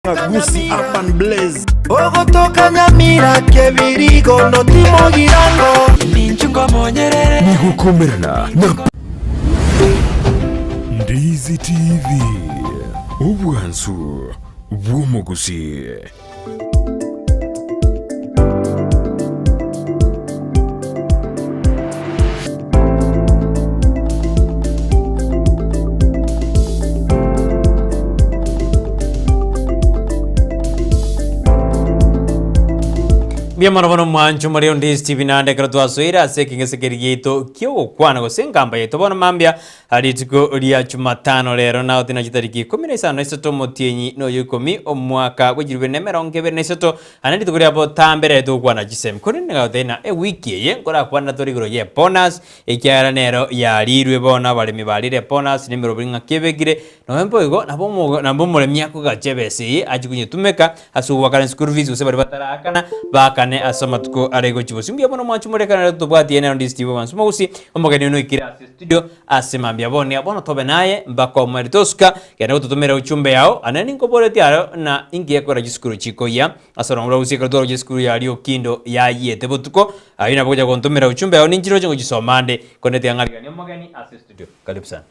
Gusi Urban Blaze Ogotoka Nyamira kebirigo no timo girango Ninchungo monyerere Nigukomerana Ndizi TV Ubwansu Bw'umugusi. Bia marabono manchu Mario Ndizi TV nande kratwa soira sekingesekeri yeto kyo kwana go senkamba yeto bona mambia aritiko ria Jumatano lero na otina jitariki 15 motienyi no yukomi omwaka bwejirwe nemeronge berneseto anandi tukuri abo tambere to kwana jisem kuri nga thina wiki ye ngora kwana torigoro ye bonus ekyara nero ya rirwe bona balemi balire bonus nimero bringa kebegire november igo nabo muremya ko gachebesi ajikunye tumeka asuwa kana school fees use bari batarakana bakane asamatuko arego chibosi mbia bono mwachu murekana to bwati ene on Steve Wansu musi omogeni no ikira studio asemambia boni abono tobe naye mbako maritoska yana ututumira uchumbe yao anani ngobore aro na ingie kora jiskuru chiko ya asoro ngoro usika doro jiskuru ya rio kindo ya yete botuko ayina boja kontumira uchumbe yao ninjiro chengo jisomande konete yangali ni omogeni studio karibu sana.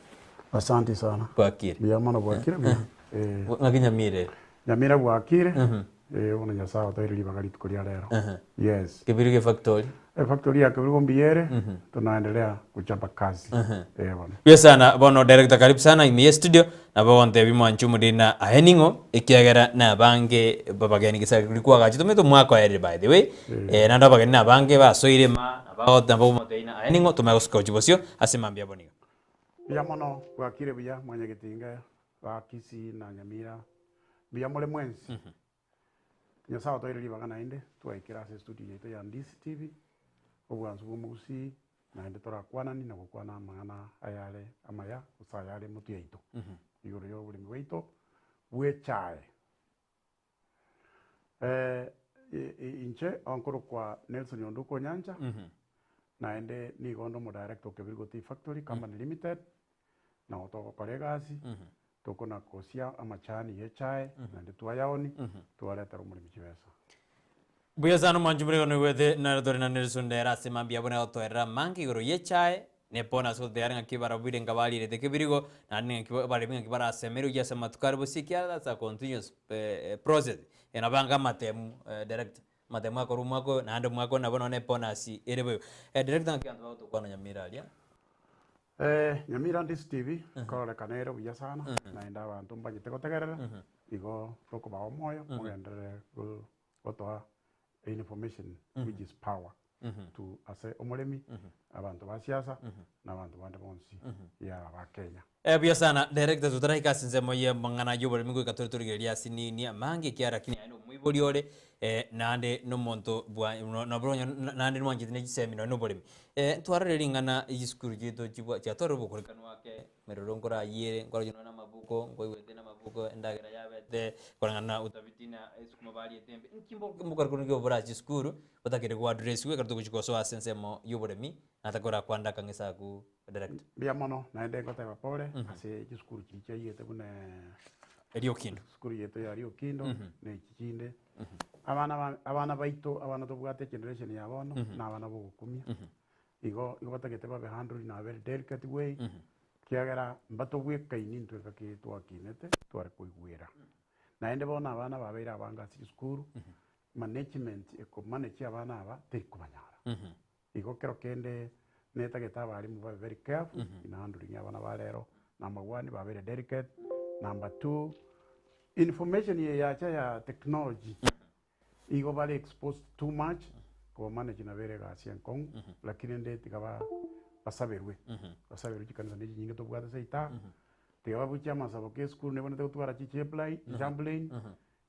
Asante sana. Bwakire. Bia mana bwakire bia. Ngakinya mire. Nyamira bwakire. Ona nyasawa tairi bagari tukoria lero. Yes. Kibirige factory. Factory ya Kibirigo Mbiere tunaendelea kuchapa kazi. Bwana. Pia sana bono director karibu sana ime studio na bonte bimwanchu mudina aheningo ikiagera na bange babageni kisa kulikuwa gachi tumeto mwako ere by the way. Na ndo bageni na bange basoire ma abagota bomo teina aheningo tumegosko chibosio asemambia bonigo. Bia mono bwakire bia mwanya gitinga bakisi na Nyamira. Bia mole mwensi. Nyasawa tairi bagana inde tuaikira studio yetu ya Ndizi TV. Obwanzu bw'umugusi naende torakwanani na gukwana amang'ana ayare amaya usayare mutu yaito iguru yo buli mwaito bwechae inche onkuru kwa Nelson Yonduko Nyanja naende ni gondo mo director Kibirigo Tea Factory Company Limited na otoko kolegasi toko na kosia amachani yechae naende tuayaoni tuareta rumuri mchibesa. Buya sana manjumure kono wethe na dori na Nelson Dera semambia bona otoera mangi goro yechae ne pona so de aranga kibara bwire ngabali re Kibirigo na ni kibara binga kibara semeru ya sematukari bosikia that's a continuous process ena banga matemu direct matemu akoro mwako na ando mwako na bona ne pona si erebe direct nkianza to kwa Nyamira alia Nyamira Ndizi TV kole kanero buya sana naenda abantu mbanyite gotegerera igo toko ba omoyo mugendere gotoa information which is power to ase omolemi abantu ba siasa na abantu bande bonsi ya ba Kenya. Bia sana director tutara ikasinze moye mangana yobole mingo ikatoritorigeria sinini mangi kiara kini ano muiboli ore nande no monto bwa no bronyo nande no njitine gisemino no bolemi twarare ringana iskuru jito chibwa cha toro bukurikano wake merorongora yere ngora jino na mabuko ngoiwete na mabuko endagera yabete korangana utabitina esukuma bali etembe nkimbo mbukar kunigyo bora iskuru batakere kwa address we kartu kuchikoso asense mo yoboremi natakora kwanda kangesa ku direct bia mono naende ngota pole ase iskuru chiche yete kuna Rio Kindo skuru yeto ya Rio Kindo ne chichinde abana baito abana tobwate generation ya bono na abana bogukumia igo batagete babe handle na very delicate way kiagera mbatobwe kaini ntweka ki twakinete tware kuigwira naende bona abana babeira abanga skuru management eko manage abana aba tekubanyara igo kero kende netagete abari mu very careful in handling abana balero number 1 babere delicate. Number 2, information yacha ya technology. Igo bali exposed too much ko manage na vere gasi enkong lakini nde tikaba basaberwe. Basaberwe chikanza ndi nyinga to bwata seita. Tikaba bucha masabo ke school ne bona to twara chiche play, jambling.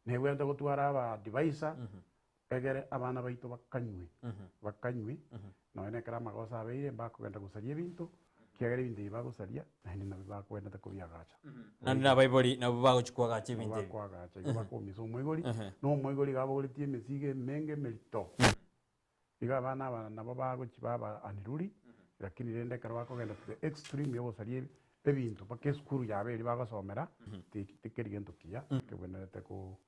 Ne wenda to twara ba device. Egere abana baito bakanywe. Bakanywe. No ene kara magosa beire bako genda gusaria bintu. Kiagere bindi bago saria na hindi nabiba kwenda takubia gacha na baiboli na bago chukwa gacha bindi kwa gacha bako miso mwigoli no mwigoli gabo goli tie mesige menge melito iga bana na bago chibaba aniruri lakini rende karwa ko genda extreme yo saria ebintu pake skuru yabe bago somera tikeri gento kia ke bwenete ko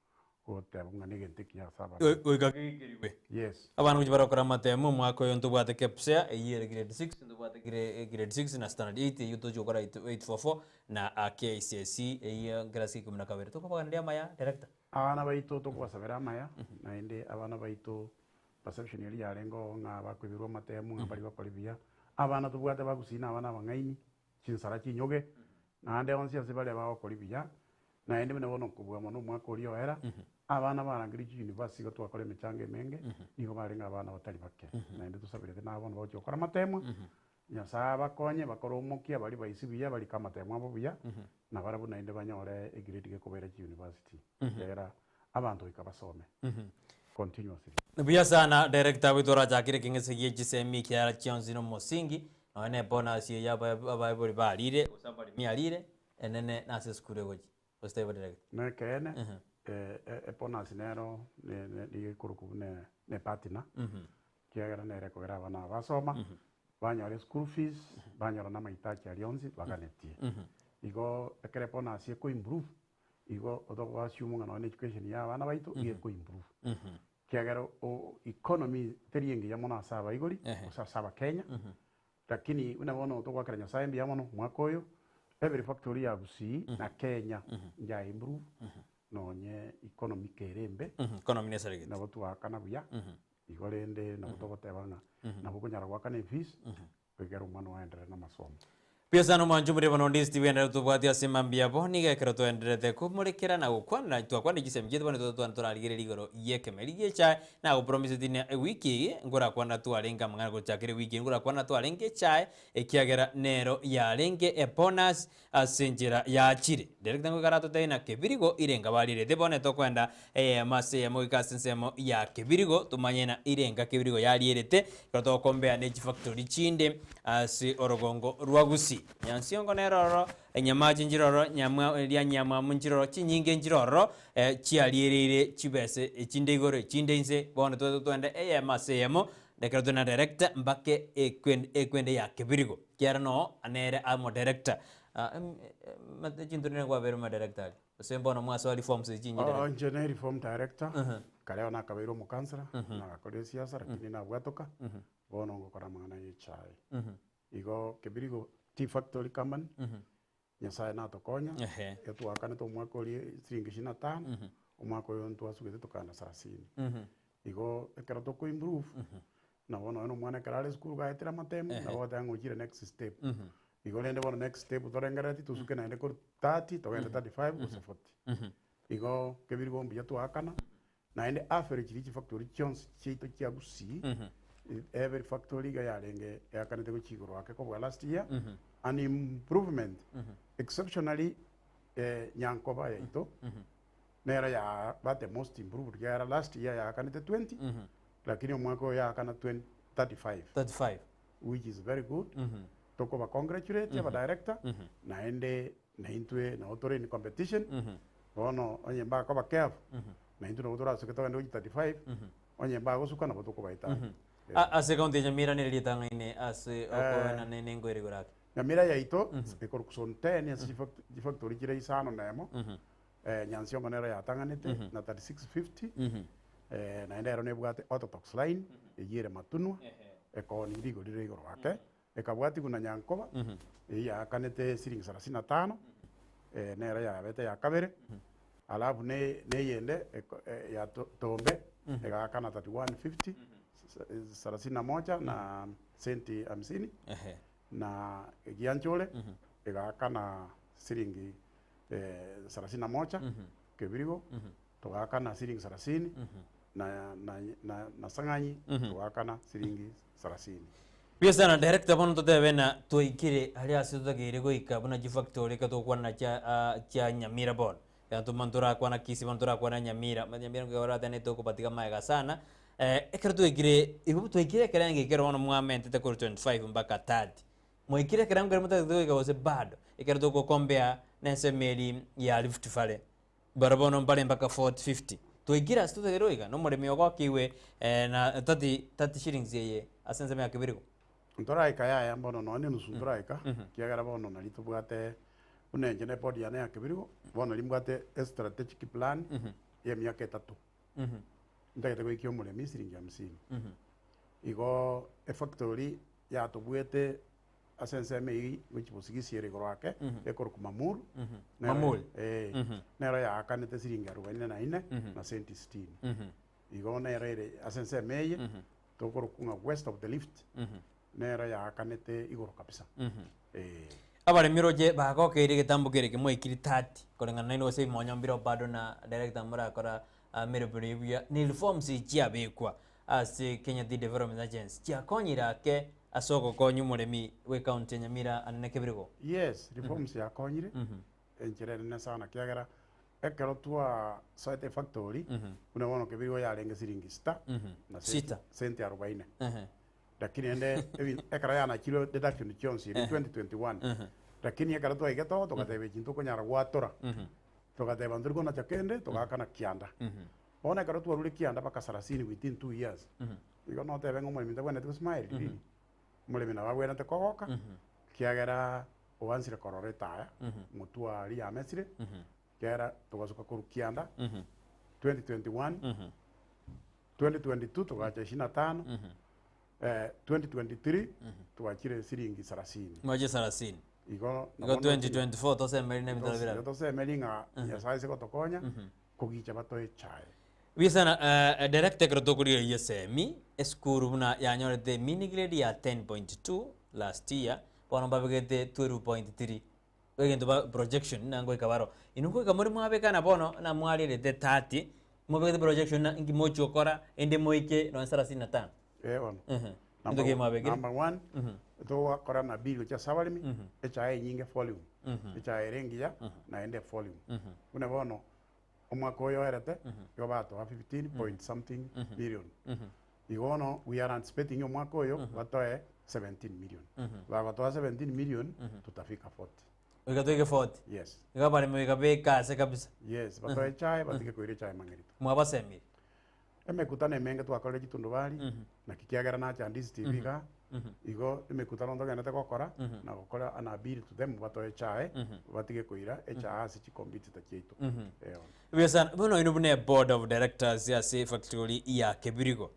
goteba ng'a negente kia saba oikakigiriwe yes abana kuji barokora matemu mwako yo ntubwate kepsea eyere grade 6 ntubwate grade 6 na standard 8 yuto jokora 844 na KCSE eyo grade 12 tukabagana maya director abana baito tokubasabera amaya naende abana baito perception yari yarengo ng'a bakwibirwa amatemu ng'a bari bakora biya abana tobwate bagusina abana abang'aini chinsara chinyoge naende onsi ase bare bagokora biya naende buna bono kubwa mono omwaka oria oera abana barangiri university go twakora emechango emenge igo barenga abana batari bake naende tusabirete nabono bagochi gokora amatemu nyasaye bakonye bakora omokia bari baisi buya bari kamatemu abo buya na bara buna inde banyore egrade gekobera university era abantu ikabasome continuously buya sana director witora jakire kingese gisemi kya chionzi no musingi none bonus ya bari barire usabari miarire enene nase skure goji osteva director ne kene bonus nero ne kuruku ne partner kiagera ne rekogera abana basoma banyore school fees banyora na mahitaji alionzi baganetie igo ekere bonus ye ko improve igo odogo assume ngano education ya abana baitu ye ko improve kiagera o economy terienge ya mona saba igori saba Kenya lakini unaona otogo akanya saimbi ya mono mwako oyo every factory ya Gusii na Kenya ya improve nonye economy kerembe economy nesarege na watu wakana buya igorende na gutogotebanga na gukunyara gwakana fees kwegera umwana waendelea na masomo pia sana mwanju muri bono ndi Steve endera tubwatia simambia boni gekero to enderete kumurikira na gukwana twakwana gisemje tubane turarigire igoro yekemeri gicha na go promise dine wiki ngura kwana twarenga mangana gochakire wiki ngura kwana twarenge chai ekiagera nero ya renge bonus asenjera ya chire director ngara tutaina kebirigo irenga barire debone to kwenda mase ya mogikasensemo ya kebirigo tumanyena irenga kebirigo yarierete to kombea ne factory chinde asi orogongo rwagusi nyansiongo neroro enyamaji njiroro nyamwa munjiroro chinyinge njiroro chialierere chibese chinde igoro chinde inse bone to twende masemo dekero tuna director mbake ekwende ya kebirigo kierno anere amo director mate chindune kwa verma director sembo no mwaso reforms chinyire engineer reform director kale ona kabeiro mu kansara na kore siasa lakini na bwatoka bono ngokora mangana yechai igo kebirigo tea factory company nyasaye na tokonya etwakane to mwaka ori siringi 25 omwaka oyo ntwasugete tukana 30 igo ekero to improve na bono no mwana karale school gaetera matemu na bote angojire next step igo lende bono next step torengereti tusuke na ende ko 30 togende 35 usa 40 igo kebirigo mbiya twakana na ende average rich factory chons chito kia Gusii every factory ga yarenge yakanete ko chigoro ake ko last year an improvement exceptionally nyankoba yaito nera ya bate most improved ya last year ya kanete 20 lakini omwako ya kana 35 which is very good toko ba congratulate ba director na ende na intwe na otore in competition bono onye ba ko ba kev na intwe no otora suketo ndo 35 onye ba go suka na botoko baita ase kaunti Nyamira ni ritanga ine ase okona nene ngwere gorake Nyamira yaito ekor kusonte ase factory kire isano nemo nyansiongo nero yatanganete na 3650 na endero ne bwate autotox line eyire matunwa ekoni rigo rigo rwake ekabwati kuna nyankoba ya kanete siringi 35 nero ya bete ya kabere alafu ne yende ya tombe ekakana 3150 31 na senti 50 na gianchole egakana siringi 31 kebirigo togakana siringi 30 na sanganyi togakana siringi 30 pia sana director bono totebena toikire ali asitugire goika buna factory katokwana cha Nyamira bon yantu mantura kwana kisi mantura kwana Nyamira ngora tane to kupatika maega sana ekero toikire ibu toikire kerange kero ono mwamente te ko 25 mpaka 30 moikire kerange mata toika wose bado ekero to kombea nense meli ya Rift Valley barabono mpale mpaka 40-50 toikire asitugire no muremi ogokiwe na 30 shillings yeye asenze me akibiriko ntoraika ya mbono no ni nusu ntoraika kiagara bono na litubwate unenje ne body ya kibirigo bono limbwate strategic plan ya miaka 3 ndagete gwikio murimi ciringi 50 igo efactory ya tubwete asenseme ii wichibusigisiere igoro ake ekoruka mamuru Mamuru. nero yakanete ciringi 44 na senti 60 igo nero ere asenseme ii tokorukunga west of the lift nero yakanete igoro kabisa abaremiroje bagokeire gitambo kire kimwe ikiri 30 korengana naino gose monyombiro bado na director murakora miribiribia ni reforms ichiabekwa ase Kenya Tea Development Agency chiakonyira ke asoko konyu muremi we county Nyamira anene kebirigo. Yes, reforms yakonyire encherene sana kiagera ekero twa site factory unaona kebirigo yarenge ciringi sita na senti 40 lakini ende ekara yana kilo deduction chonsi 2021 lakini ekara twa igeto tukatebe chintu konyara gwatora tukateba nduriko na chakende tukakana kianda ona ekara twa ruri kianda baka 30 within 2 years igo no tebe ngo mwemi tabone tu smile mulimi na wagwena te kogoka kiagera owansire korore taya mutua ri amesire kiagera tugasoka kuru kianda 2021 2022 tugacha 25 2023 tuachire ciringi 30 Mwaje 30 igo 2024 tosemeri ne mitabira tosemeri nga ya saise gotokonya kugicha batoe chai Wisana director krotokuri yesemi eskuru buna yanyorete mini grade ya 10.2 last year wana babegete 12.3 wegento ba projection nango ikabaro inungo ikamori mwabeka na bono na mwali rete 30 mwabegete projection na ingi mocho kora ende moike no 35 on number 1 to kora na bill cha sabalimi chai nyinge volume chai rengia na ende volume una bono omwaka oyo erete yo bato 15 point something billion igono we are anticipating omwaka oyo batoe 17 million bagatoa 17 million tutafika 40 Wikatoike 40 yes ikabari mwikabeka se kabisa yes batoe chai batike koire chai mangerito mwabasemi emekutana emenge twakore gitundu bari na kikiagera na chandisi tv ga igo emekutana ndo ganete gokora na gokora ana bill to them batoe chai batike koira echa asi chi compete ta cheito Wesan bono inubune board of directors ya safe factory ya Kebirigo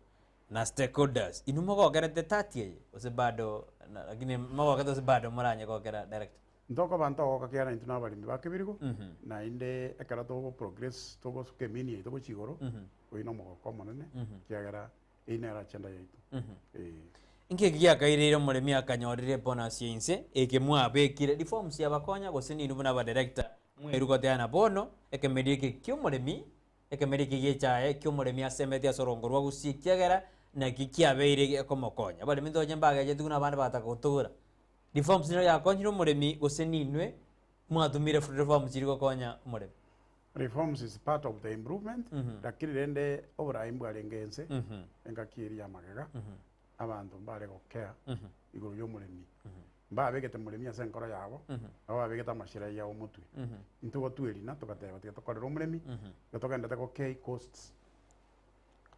na stakeholders inumogo gerete 30 ose bado lakini mago kata bado maranya ko kera director ndoko banto ko kakera intuna bali ba Kebirigo na inde ekara to progress to go suke mini to go chigoro oino mo ko monene kiagera inera chenda yaitu inke giya kairiro muremi akanyorire bonus yinse ekemwa bekire reforms ya bakonya gosini inubuna ba director mweruko tena bono ekemedike kyomuremi ekemedike yechae kyomuremi asemete asorongorwa gusikiagera na kikiabeire komokonya bali mindoje mbaga je tuguna bana batakotura reforms no yakonyiro muremi goseninwe mwatumire reforms chiriko konya muremi reforms is part of the improvement lakini rende obra imbwarengense engakiri ya magega abantu mbare gokea iguru yo muremi mbabegete muremi ase nkoro yabo abo babegete amashira yawo mutwe intugo twirina tukateba tukorera muremi gatokenda gokea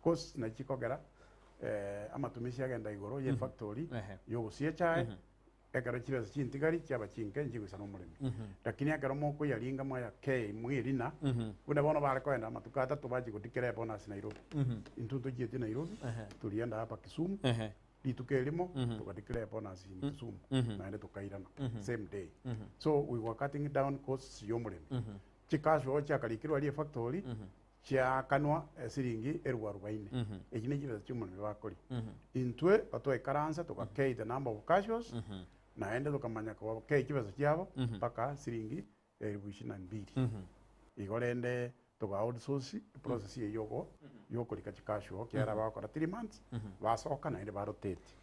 costs na chikogera amatumisi agenda iguru ye factory yo gusiechai ekara chibesa chintigari cyaba chinke njigusana umuremi lakini akara moko yaringa moya ke mwirina una bono bare kwenda matukata tubaji gutikere bonus Nairobi intuntu jeti Nairobi tulienda hapa Kisumu litukelimo tukatikere bonus Kisumu naende tukairana same day so we were cutting down costs yomuremi chikasho chakalikirwa ali factory chia kanwa siringi 40 ekine chibesa chumuremi bakori intwe atoe karansa tukakei the number of casuals naende tukamanya kwa kei kibesa cyabo paka siringi 22 igorende tuga outsource process yoko yokorika chikasho kyara bakora 3 months basoka naende barotate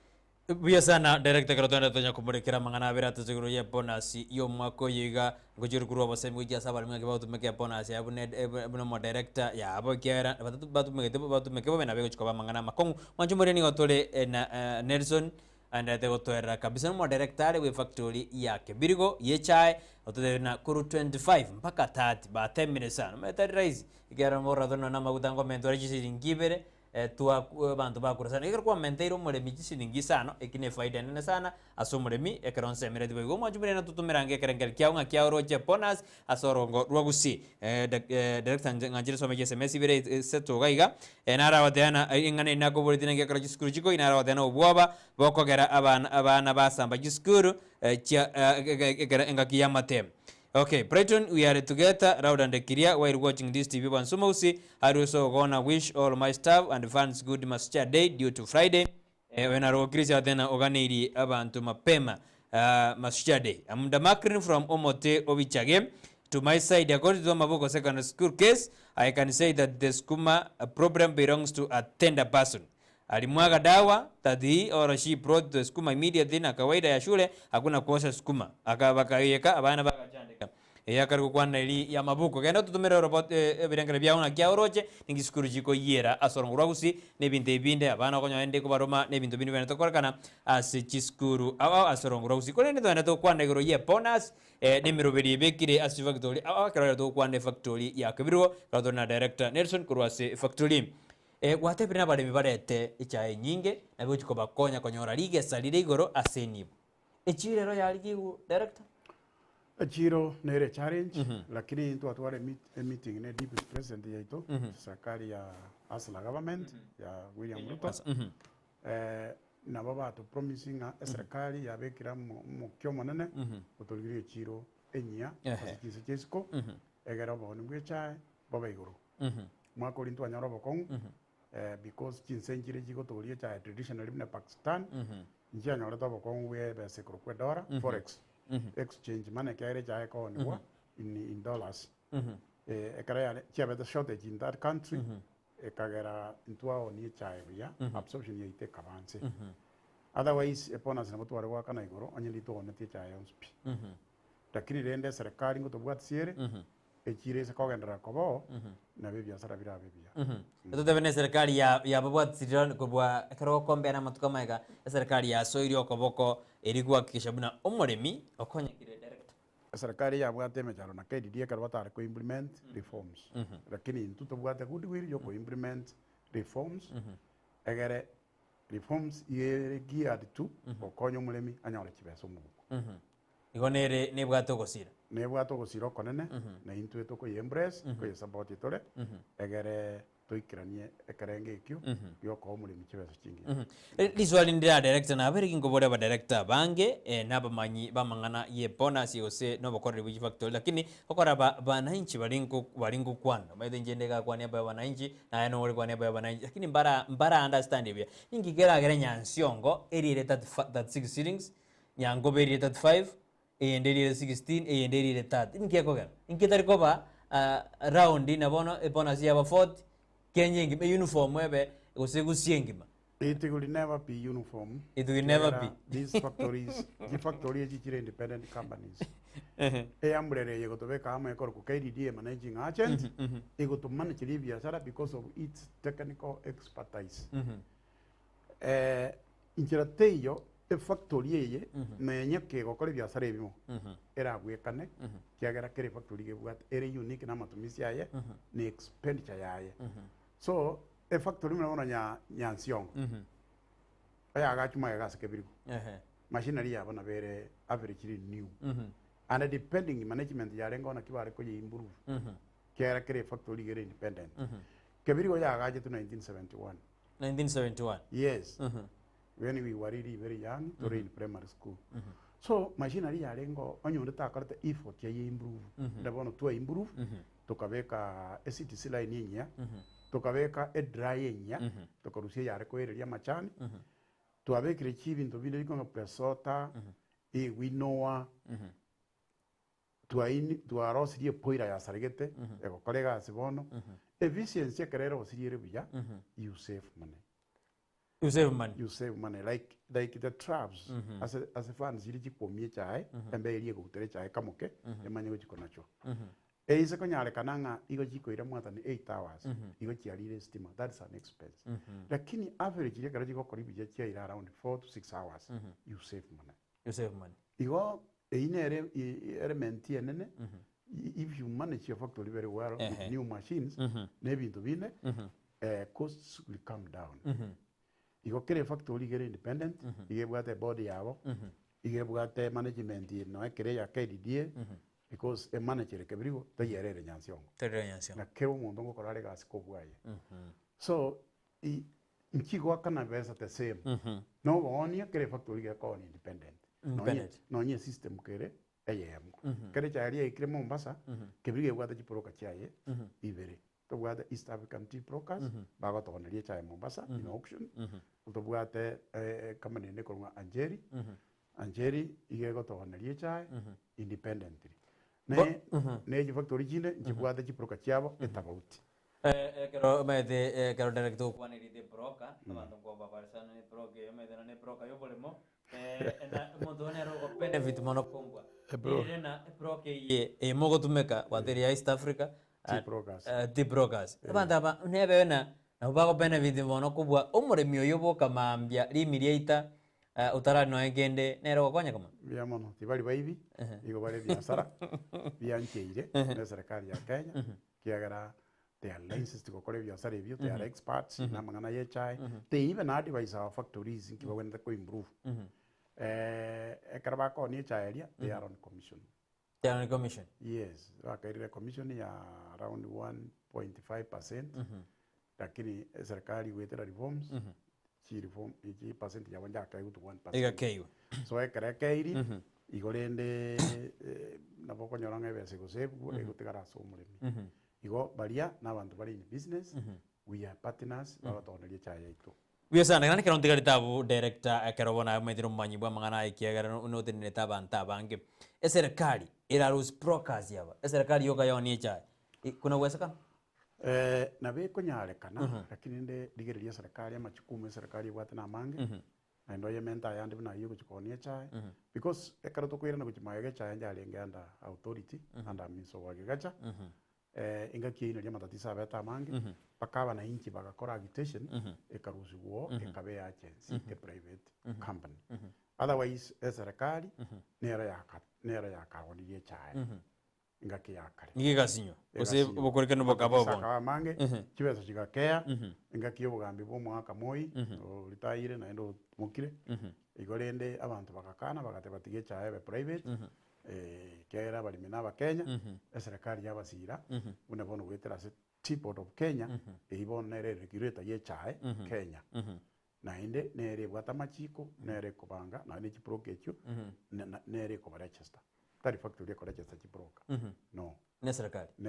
Buya sana director karotanda tonya kumurekera mangana abera tuziguru ye bonus yo mwako yiga ngojuru kuru abasemi kujya sabali mwake bautu meke bonus ya buno mo director ya abo kyara batu meke bena bego chikoba mangana makongu mwanju mureni gotole na Nelson and the gotoera kabisa mo director we factory ya Kebirigo yechai otode na kuru 25 mpaka 30 ba 10 minutes sana meta rise igara mora dona na magutango mentori chisi ngibere bantu bakura sana ikero kwa menteiro muremi chisilingi sana ikine faida nene sana aso muremi ekero nsemere tibo igo mwanjumire na tutumirange kerengeri kiao nga kiao roche bonus asorongo rwagusi director ngajire someje SMS bire seto gaiga nara wadeana ingane inako buritina ngekero chiskuru chiko inara wadeana obwaba bokogera abana basamba chiskuru engakiyamate. Okay, Brighton, we are together, Raud and Kiria, while watching this TV on Sumausi. I also gonna wish all my staff and fans good Mascha Day due to Friday. When I wrote then Oganiri Abantu Mapema Mascha Day. I'm the Macrin from Omote Ovichage. To my side, according to Maboko Secondary School case, I can say that the Skuma problem belongs to a tender person. Alimwaga dawa that he or she brought the skuma immediately na kawaida ya shule hakuna kuosha skuma akabakayeka abana bakachandika yakari kwana ili ya mabuko kenda tutumira robot ebirengere bya una kya oroche ningiskuru jiko yera asorongura gusi nebinde binde abana konyo ende ko baroma nebintu bindi bene tokorkana asichiskuru asorongura gusi kone ndo to kwana igoro ye bonus nemiroberi bekire asi factory kera to kwana factory ya kabiro kadona director Nelson Kurwase factory wate bina bale mibarete ichae nyinge na byo chikoba konya konyora lige salire igoro aseni echire ro yali gigu director echiro nere challenge lakini ntu atware meeting ne deputy president yaito serikali ya asla government ya William Ruto na baba to promising serikali ya bekira mu kyomo nene utolire echiro enyia asikise chesko egera bo ni bwechae baba igoro mwako lintu anyaro bokong because chinsenjire jiko tolie cha traditional in Pakistan njia nyore to bokong we be sekro kwedora forex exchange mane kaire cha ko ni wa in dollars ekara ya chiabe the shortage in that country ekagera intwa oni cha ya absorption ya ite kabanse otherwise epona sana mtu wale kana igoro anyili to ne ti cha yonspi lakini rende serikali ngo to bwat siere echire se kogendera kobo na biashara bira bibia eto tebene serikali ya babwat siron kubwa kero kombe na matuka maiga serikali ya soirio koboko erigwa kishabuna omoremi okonyekire director serikali ya bwate mecharo na KDD karwa tar ko implement reforms lakini ntuto bwate good will yo ko implement reforms egere reforms ye geared to okonyo mulemi anyore kibeso mu igonere ne bwato gosira ne bwato gosira konene na intu to ko embrace ko support itore egere toikiranie ekarenge ikyo yo ko mulimi kibeso kingi liswali ndira director na abere kingo bora ba director bange naba manyi bamangana ye bonus yose no bakorera biji factory lakini bakora bananchi balingo kwana maide njendeka kwani aba bananchi na no wali kwani aba bananchi lakini mbara understand bya ingigera gere nyansiongo erire 36 sittings nyango berire 35 enderire 16 enderire 30 inkekogera inkitari koba round na bono bonus ya ba 40 kenyengi be uniform ebe usegusiyengima it will never be uniform. It will never be. These factories, the factories are independent companies. Ambrere yego to beka ama ekor ku KDD managing agent ego to manage Libya sara because of its technical expertise. Inchirateyo e factory ye na nyake go kore biashara ebimo era gwekane kiagera kere factory ge bwat ere unique na matumizi yaye ni expenditure yaye. So e factory mna nyansiongo aya agachuma yagaseke birigo machinery yabo na bere average new and depending management ya rengo na kibare ko improve kera kere factory gere independent kebirigo ya agaje to 1971 yes when we were really very young to in primary school so machinery ya rengo onyo ndata karata effort ya improve ndabono to improve tukabeka ACTC line yinya tukabeka edry enya tukarusia yare ko ereria machani tuabekire chibintu binde biko presota winoa tuarosirie poira ya sarigete ego kolega sibono efficiency kerero osiriere buya you save money. You save money like the traps as a fan ziri chikomie chai embe erie gutere chai kamoke emanye gochiko nacho eise konyare kananga igo chiko ira mwata ni 8 hours igo chiarire stima that's an expense lakini average ile karaji ko koribi je ira around 4 to 6 hours you save money igo eine element yenene if you manage your factory very well with new machines ne bintu bine costs will come down igo kere factory kere independent igebwate body yabo igebwate management no ekere ya KDDA because a manager kebrigo tayerere nyansiongo na kero mundu ngokora ari gasi kobwaye so nchigo kana besa the same no bonia kere factory ge ko independent no nye system kere ayem kere chari ikire Mombasa kebrigo ebwate chiporoka chaye ibere tobwate East African Tea Brokers bago tonerie chaye Mombasa in auction tobwate company ne kolwa Anjeri igego tonerie chaye independently ne factory chinde chibwate chiporoka chabo etabauti kero mede kero director kwani ride broker abantu ngo babarisana ne broker yo mede na ne broker yo bolemo na moto ne ro benefit mono kombwa na broker ye mogo tumeka wateri ya East Africa tea brokers abantu aba nebe na bago benefit mono kubwa omure mioyo boka mambia limirieta utara no egende nero kwanya kama bia mono tibali baibi igo bale biashara biancheire na serikali ya Kenya kiagara they are licensed to kore biashara ebyo they are experts na mangana ye chai they even advise our factories nkiba when they improve ekaraba ko ni chai area they are on commission yes wakaire commission ya around 1.5% lakini serikali wetera reforms chi reform iki percent ya wanja kai to 1% igakeiwe so ekara kairi igorende na boko nyoranga bese go save egotegara so muremi igo baria n'abantu bari in business we are partners babatonderie chaya ito Wiasana kana kero ntigari tabu director kero bona mediro manyibwa mangana ikiagara no tinne tabanta bange serikali ira rus brokers yaba serikali yoga yoni chai kuna uwezekano na be konyarekana lakini nde digereria serikali amachukumu serikali bwate na mange na ndo yementa yandi bina yugo chikonie chai because ekaro to kwira na kuchimayege chai njalenge anda authority anda miso wage gacha inga kiino lia matatizo abeta mange bakaba na inchi bagakora agitation ekaruziwo ekabe agency ke private company otherwise serikali nera yakabonirie chai inga kiyakare ngigasinyo ose bokoreka bokabo saka mange kibesa kigakea inga kiyobugambi bo mwaka moi ritaire na endo mukire igorende abantu bakakana bagatebatige chai be private kera bali minaba Kenya serikali yabasira una bono wetera se Teapot of Kenya ibon nere regulator ye chai Kenya na inde nere bwata machiko nere kubanga na ni chiproke ekyo nere ko register tari factory ko register chiproka no ne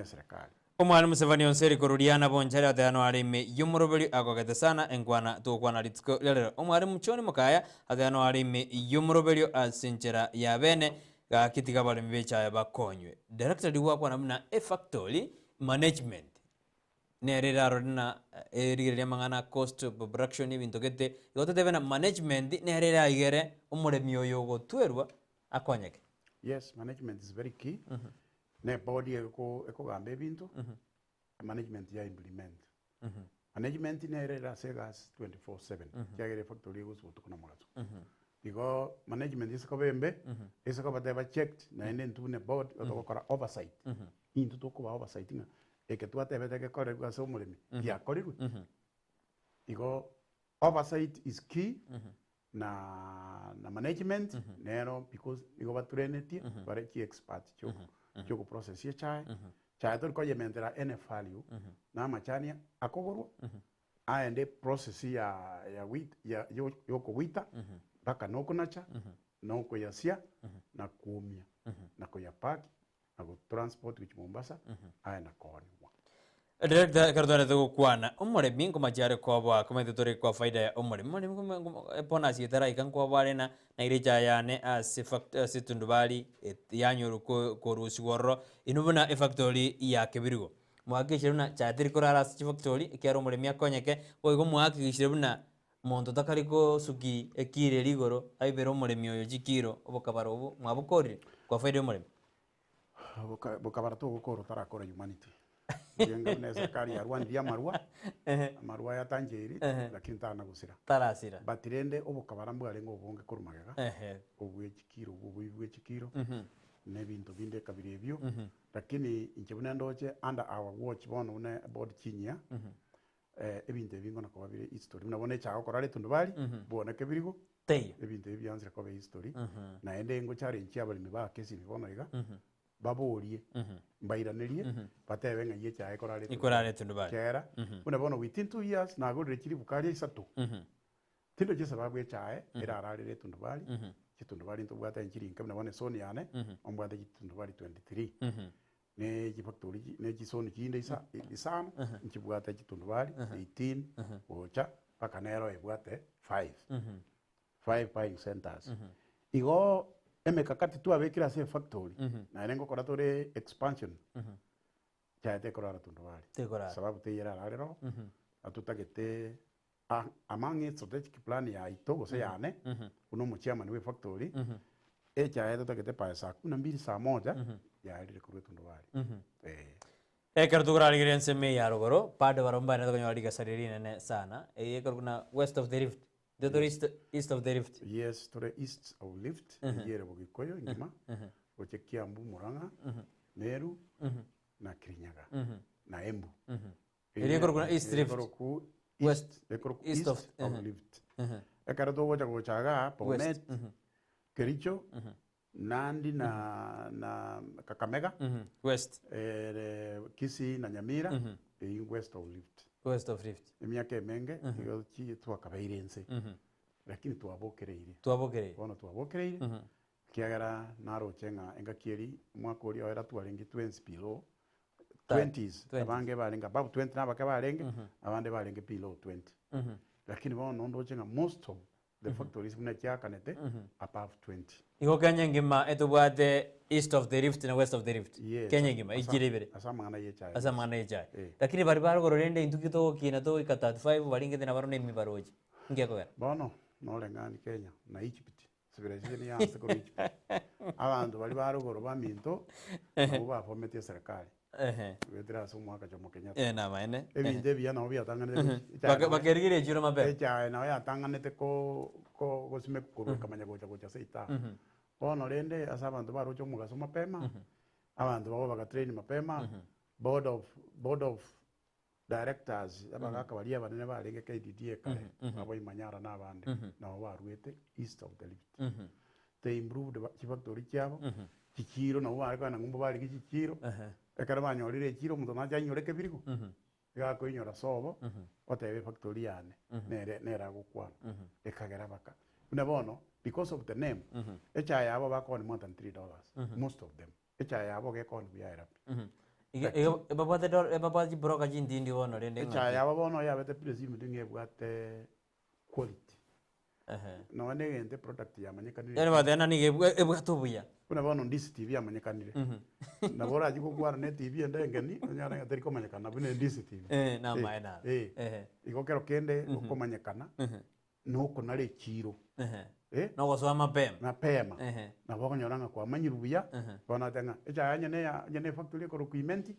serikali omwana Museveni onseri korudiana bonchari atano arime yumurobeli agogete sana enkwana tukwana litiko lero omwana muchoni mukaya atano arime yumurobeli asinchera ya bene kitika bali mbecha bakonywe director diwa kwa namna factory management nerera rodina erire mangana cost of production ibintu gete yote na management nerera igere umure myoyo gotwerwa akonyeke yes management is very key ne body eko gambe bintu management ya implement management nerera segas 24/7 kyagere factory go soto kuna mwazo because management is ko bembe is ko bateba checked na ende ntune board otokora oversight into to ko oversight nga eke twatebe teke kore kwa so mulimi ya korirwe iko oversight is key na management nero because iko batreneti bare ki expert choko process ye chai chai to ko yementera ene value na machania akogorwa aende process ya wheat ya yoko wita baka noko nacha noko yasia na kuumia na kuyapaki na transport which Mombasa aya na koni director kardore to kwana umore bingo majare kwa bwa kuma tore kwa faida ya umore mone pona si tara ikan kwa bale na ireja yane as situndubali yanyoru ko rusi worro inubuna factory ya kebirigo mwakishiruna chatiri korara factory kero umore myakonyeke oigo mwakishiruna monto takariko suki ekire ligoro aibero umuremi oyo jikiro obokabaro obo mwabukorire kwa faida umuremi bokabara to gukoro tarakora humanity yenga na serikali ya Rwanda marua ya Tanjeri lakini tana gusira tarasira batirende obokabara mbware ngo bonge kurumagega obwe chikiro ne bintu binde kabiri ebyo lakini inchebuna ndoche under our watch bono ne board chinya ebinto ebingona koba bire history nabone chago korare tundubari bone kebirigo Teyo. ebinto ebyanzire koba history naende ngo challenge abalimi ba kesi bibono iga baborie mbairanĩrie batebe ng'ai echae korare Ikorare tundubari. kera buna bono within 2 years nagorire chiri bukari isatu tindo chisababu echae erararire tundubari chitundubari ntobwata nchiri nke buna bone soni yane ombwata chitundubari 23 ne chifactory ne chisoni chinde isano nchibwata chitundubari 18 ocha paka nero ebwate 5 buying centers igo emekakati twabekira ase factory naende ngokora tore expansion chaete korara tundubari Tekorara. sababu teyera rarero atutagete among strategic plan ya ito gose yane uno muchairman we factory echaete tutagete pa saa 12 saa 1 yaerire kurwe tundubari Ekero tukurarigire nseme ya rogoro pade baromba ne tokonyo ariga sariri nene sana ekero kuna west of the rift the east of the rift yes tore east of lift yere bugikoyo ngima goche Kiambu Murang'a Meru na Kirinyaga na Embu Iri ekero kuna east rift west east of lift ekero togocha gochaga Bomet Kericho Nandi na Kakamega west Kisii na Nyamira west of lift west of rift emyaka emenge igo chi twakabairense lakini twabokereire bono twabokereire kiagera narochenga engakieri mwaka uri oera twarenge 20 below 20s abange barenga above 20 nabake barenge abande barenge below 20 lakini bono ndochenga most of the factories buna chakanete above 20 Iko Kenya ngima etubwate east of the rift na west of the rift Kenya ngima ijiribere asamangana yechae asamangana yechae lakini bari barogororende intukito kina to ika 35 baringete na barone mibaroji ngekogera bono nolengani Kenya na Egypt civilization yanse ko Egypt abantu bari barogoro baminto abo bafomete serikali wetira so mwaka jomo Kenyatta na maene ebinde bya no bya tangane bakerigire jiro mabe echa na ya tanganete ko gosime ko kamanya gocha seita bono rende asa abantu barocho mugaso mapema abantu babo bagatrain mapema board of directors abagaka bali abanene barenge KDD kare abo imanyara nabande nabo barwete east of the lift they improved the factory cyabo kikiro nabo barikana ngumbo bari kikiro ekara banyorire kiro muntu naja nyoreke birigo gako inyora sobo otebe factory yane nera gukwana ekagera baka una bono because of the name echa yabo bakoni more than $3 most of them echa yabo gekoni bya ebabati broka jindi ndi wono rende echa yabo bono yabete presume ndingebwate quality no negente product yamanyekanire yani badena ni ebwatubuya kuna bono ndisi TV yamanyekanire na bora jiko gwara ne TV ndengeni nyara ngateri komanyekana bune ndisi TV na maena igokero kende komanyekana no konare chiro no goswa mapema na bokonyoranga kwa manyirubuya bona tenga echa yanye factory ko document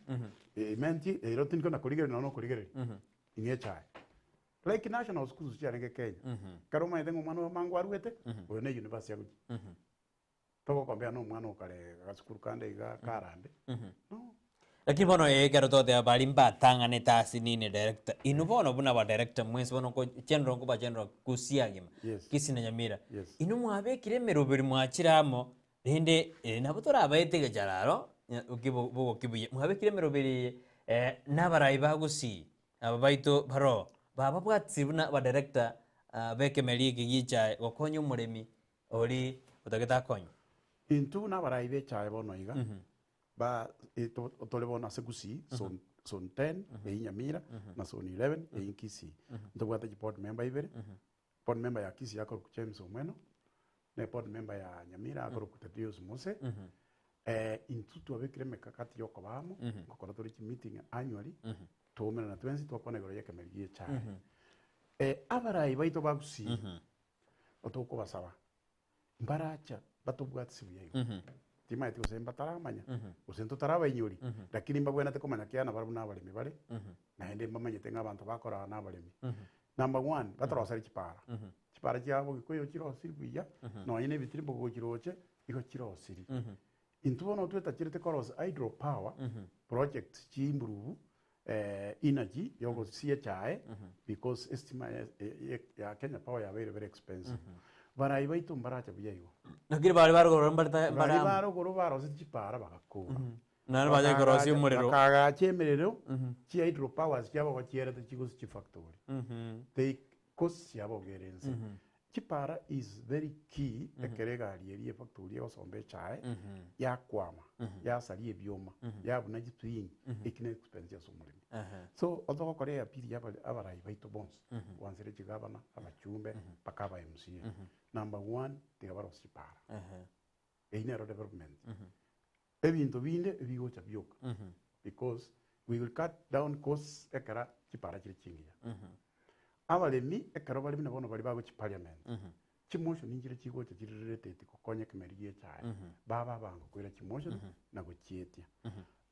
menti erotin ko na kurigere no kurigere ingecha like national schools charenge Kenya karoma edengo mwana mangu arwete one university yaguji togo kombea no mwana okare gasukuru kande ga karande no lakini bono ekero tote abali mbatanga ne tasi nine director inu bono buna ba director mwesi bono ko general ko ba general kusiagima kisi na Nyamira inu mwabekire meroberi mwachiramo rende nabutora abayetege jararo ukibo kibuye mwabekire meroberi nabarayi bagusi ababaito baro baba bwatsibuna ba director beke meligi gicha gokonyo muremi ori utageta konyo intu nabarayi becha bono iga ba tole bona segusi son 10 e Nyamira na son 11 e Kisii ndobwata board member ibere board member ya Kisii yakoro ku James Omweno ne board member ya Nyamira akoro ku Tedious Mose intu twabekire mekakati yoko bamo ngokora turi meeting annually tumena na 20 twakona goro yake melgie cha abarayi baito bagusi otoko basaba mbaracha batubwatsi buye tima eti usemba taramanya usento taraba inyuri lakini mbabwena te komanya kiana barabuna balemi bale na ende mbamanye tenga abantu bakora na balemi number 1 batarosari kipara cyabo gikoyo kirosiri buya no yene bitiri bogo kiroche iko kirosiri intubono tweta kirete koros hydro power project chimburubu energy yogosia chae because estima ya Kenya Power ya very expensive barai baitu mbaracha buyaigo nakiri bari barugorora mbarita bari barugoro barose chipara bagakura nani baje korosi umuriro kaga chemerero chi hydro powers cyabo bacyerete chigusi chi factory they cost yabo gerense chipara is very key ekerega aliye factory osombe chae ya kwama ya salie bioma ya buna jitwing ikine expense somulimi so although korea pili yaba abarai baito bonds wansere chigabana abachumbe pakaba MCA number 1 tigabaro chipara einero development ebintu binde ebigocha byoka because we will cut down costs ekara chipara kiri chingiya abalemi ekaro bali bina bono bali bago chi parliament chimotion ninjire chigocha kiri related kokonye kemeriye chae baba bango kwira chimotion na gochietia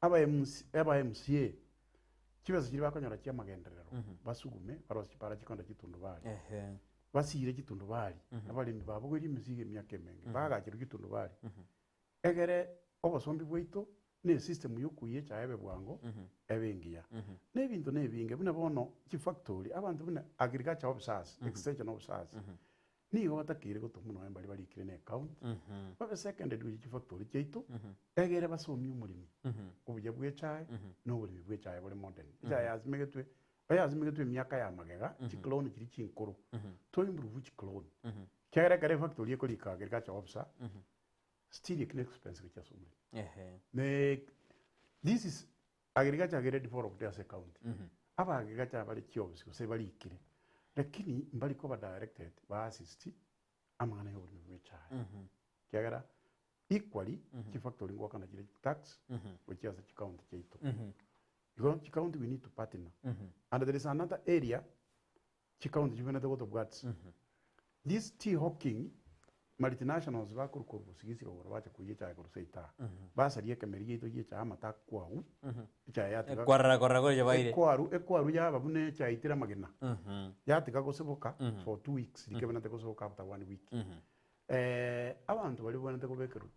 aba MCA chibazo kiri bakonyora chia magenderero basugume barosi chipara chikonda chitundu bali basire chitundu bali abalemi babo kwiri misige myake menge baga kiri chitundu bali egere obosombi bwito ne system yokuye chaebe bwango ebengiya nebintu nebinge bina bono chi factory abantu bina agriculture officers extension officers nigo batakire gutumuno embali bali kire ne account babe secondary chi factory cheito egere basomi umurimi ubuje bwe chae no buri bwe chae buri modern chae azmegetwe bayazmegetwe myaka ya magega chi clone kiri chinkuru to improve chi clone kere kare factory ekolika agriculture officer still you can expense which is this is agriculture get developed as a county aba agriculture bali chiobs ko se bali ikire lakini mbali ko ba directed ba assist amana yo buri mecha kiagara equally chi factory ngwa kana jire tax which is a county cheito you chi county we need to partner and there is another area chi county you want to go to this tea hawking multinationals bakurukuru busigisi ro bacha kuyicha ko seita basarie kemeriye to yicha amata kwau cha yati korra go yabaire ekwaru ya babune cha itira magena yati guseboka for 2 weeks dikebana te gusoboka after 1 week abantu bali bwana te kubekero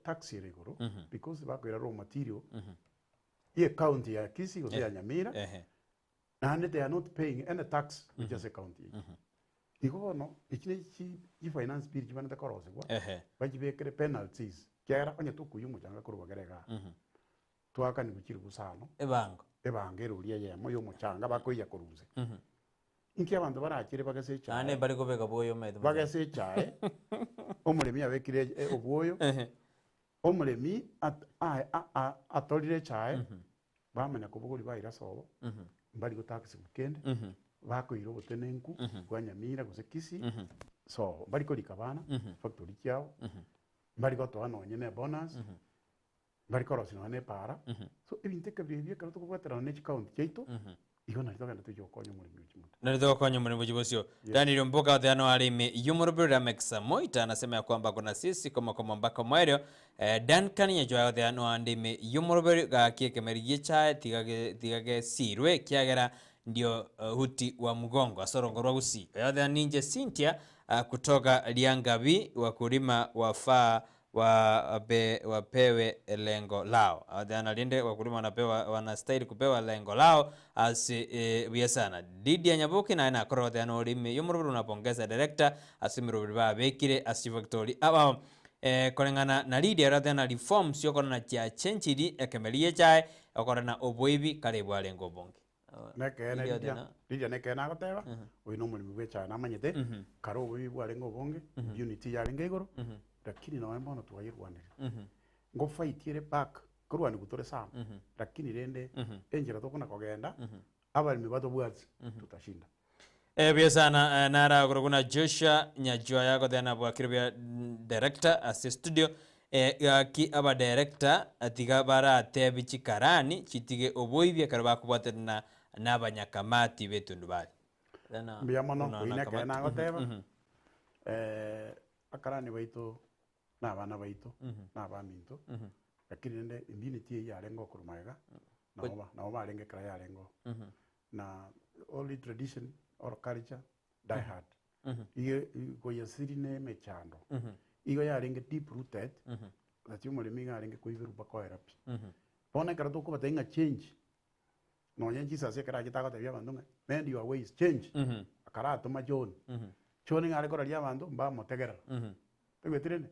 taxi regoro because bakwira raw material ye county ya Kisii go ya Nyamira and they are not paying any tax which is a county iko no ikine chi finance bill kibana ta korose kwa bajibekere penalties kera onye tukuyumu cyanga kurubagerega twaka ni gukiri gusano ebange ruliya ye moyo mucanga bakoya kuruze inki abantu barakire bagase cyane ane bari kubeka boyo medo bagase cyane omulemi abekire oboyo omulemi atolire cyane bamenya kubuguri bayira sobo mbali gutakisi mukende bakoira obotenenku kwa Nyamira gose Kisii so mbali ko likabana factory kyao mbali ko to ano nyene bonus mbali ko rosino ne para so ibinteka bibye karato kubwatera ne county cheito igo na toka natujo konyo muri mwichimuta na ndio konyo muri mwijibosio Daniel Mboka thano alimi yumurubira Mexa Moita anasema ya kwamba kuna sisi kama mbaka mwerio Duncan yajwa thano andime yumurubira gakie merigie cha tigage sirwe kiagera ndio huti wa mgongo asorongorwa gusi yatha ninje Cynthia kutoka Liangabi wakulima wafaa wapewe lengo lao adhana linde wakulima wanastahili kupewa lengo lao asi biasana Didi ya Nyabuki na akoro adhana ulimi yumuruburu unapongeza director asimuruburu bekire asifactory aba kolengana na Lydia adhana reforms yokona na chia chenchiri ekemelie chae okona na oboibi karibu alengo bongi Lydia nekena goteba uyu no mulimi bwe cyane amanyete karo oboibi bwalengo bonge unity ya lengegoro lakini na wemba no twayirwanira ngo fight yere back kurwani gutore sana lakini rende enjera tokona kogenda abalimi bato bwatsi tutashinda bia sana nara kuna Joshua Nyajwa yako thana bwa kiribia director as studio ki aba director atiga bara tebi chikarani chitige oboibia karaba kubwatana nabanyakamati betundu bali bia mono kuina kana goteba akarani baito na bana baito na baminto lakini nde immunity ya lengo kurumaiga na oba lenge kra ya lengo na only tradition or culture die hard iyo go yasiri ne mechando iyo ya lenge deep rooted that you mulimi ga lenge kuiviru bako therapy pone karato ko batenga change nonya Jesus ekera gitagotebia abandu ng'a mend your ways change akaratuma John John ng'arekoraria abandu mbamotegerera tegwetirene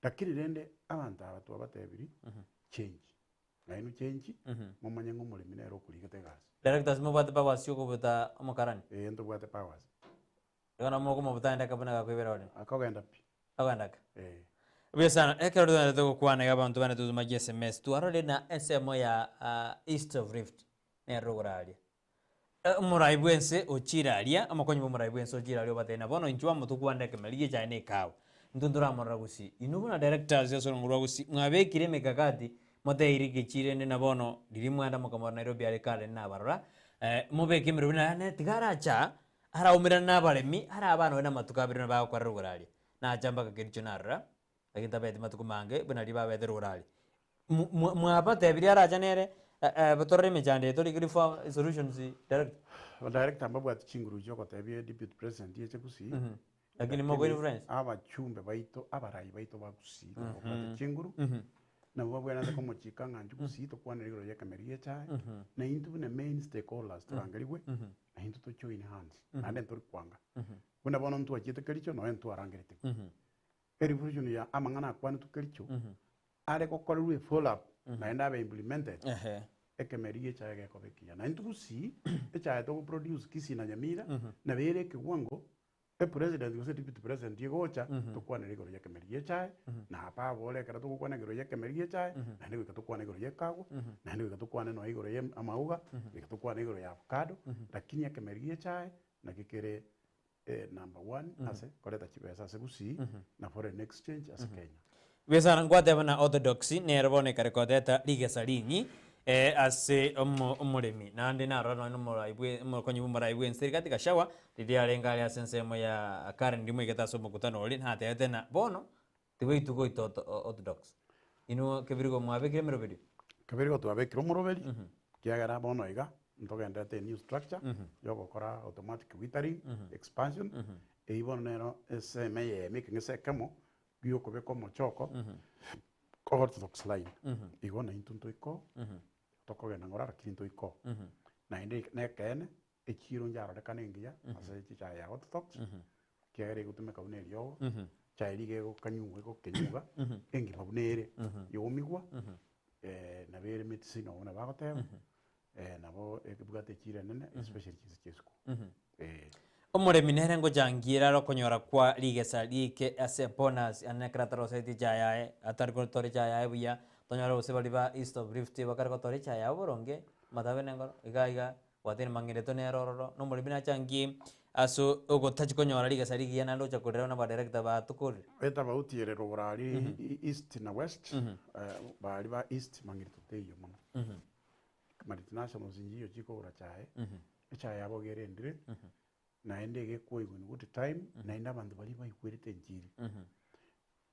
lakini rende abantu aba twabatebiri change nainu change mumanye ng'omoremi nero okurigete egasi Directors mubate powers yo kubuta omokarani. ntobwate powers Yona moko mubutanda kabona gakwebera ore. akogenda pi Agandaka. eh Sana ekero dona to kwana ga bantu bana tuzuma SMS tu arole na SMO ya East of Rift ne rogorali. Muraibwense ochiralia amakonyi muraibwense ochiralia batena bono inchwa mutukwanda kemelige cyane kawo. Ndundura muragusi. Inubuna directors yaso nguragusi mwabekire mekakati moteiri kichirende na bono dirimwanda mukamora Nairobi ale kale na barora. Mubeke mirubina ne tigaracha ara umira na baremi ara abana wena matukabirina ba kwa rogorali. Na jamba kakiricho narra. Lakini tabeti matukumange buna riba bete rurali mwapa tebiri araja nere batorre mejande tori grifa solutions direct director mbabwati chinguru joko tebie deputy president yeche kusi lakini moko influence abachumbe baito abarai baito bakusi mbabwati chinguru na babwana ndako mochika nganju kusi to kwana rigoro ya kamerie cha na into ne main stakeholders turangaliwe na into to join hands na nden tori kwanga kuna bono ntu achite kalicho no entu arangerete revolution ya amangana kwani tukalicho are kokorwe follow up na enda be implemented ekemerie cha ge kobekia na ntukusi echa to produce kisi na nyamira na bere kiwango president go deputy president yegocha to kwana rigoro ya kemerie cha na pa bole kara to kwana rigoro ya kemerie cha na ndi to kwana rigoro ya kago na ndi to kwana no rigoro ya amauga to kwana rigoro ya avocado lakini ya kemerie cha na kikere number 1 ase koleta chipesa segusi na foreign exchange ase Kenya. Besana ngwate bana orthodoxy nerbone karekodeta ligesalinyi ase omuremi nandi narona no moraibwe mokonyi moraibwe nsirikati kashawa lidiarenga ya sensemo ya Karen ndimo igetaso mukutano oli hatete na bono tiwe itugo itoto orthodox ino kebirigo mwabekire merobedi kebirigo twabekire murobedi kiagara bono iga ntogendete new structure yogokora automatic withering expansion eibon nero SME making sekamo gyokobeko mochoko orthodox line igona intunto iko tokogenda ngora kinto iko na inde nekene echiro njaro kanengia ase chicha ya orthodox kiagere gutumeka unerio chairige go kanyuwe go kenyuga engi babunere yomigwa na bere medicine ona bagoteba nabo ekibugate chire nene especially chizi chesku omuremi nere ngo jangira ro konyora kwa ligesa like ase bonus anekrataro seti jayae atarko tori jayae buya tonyora ose baliba East of Rift bakarko tori jayae boronge matabe nengoro igaiga watin mangire to nero ro no muremi na changi aso ogo tachi konyora ligesa ligia na ndo chakorera na ba director ba tukuri eta bautiere ro borari east na west baliba east mangire to teyo mono multinational zinjiyo chiko ura chae chae abo gerendire na ende gekwoigwe ni good time na enda bantu bali bayikwirite njiri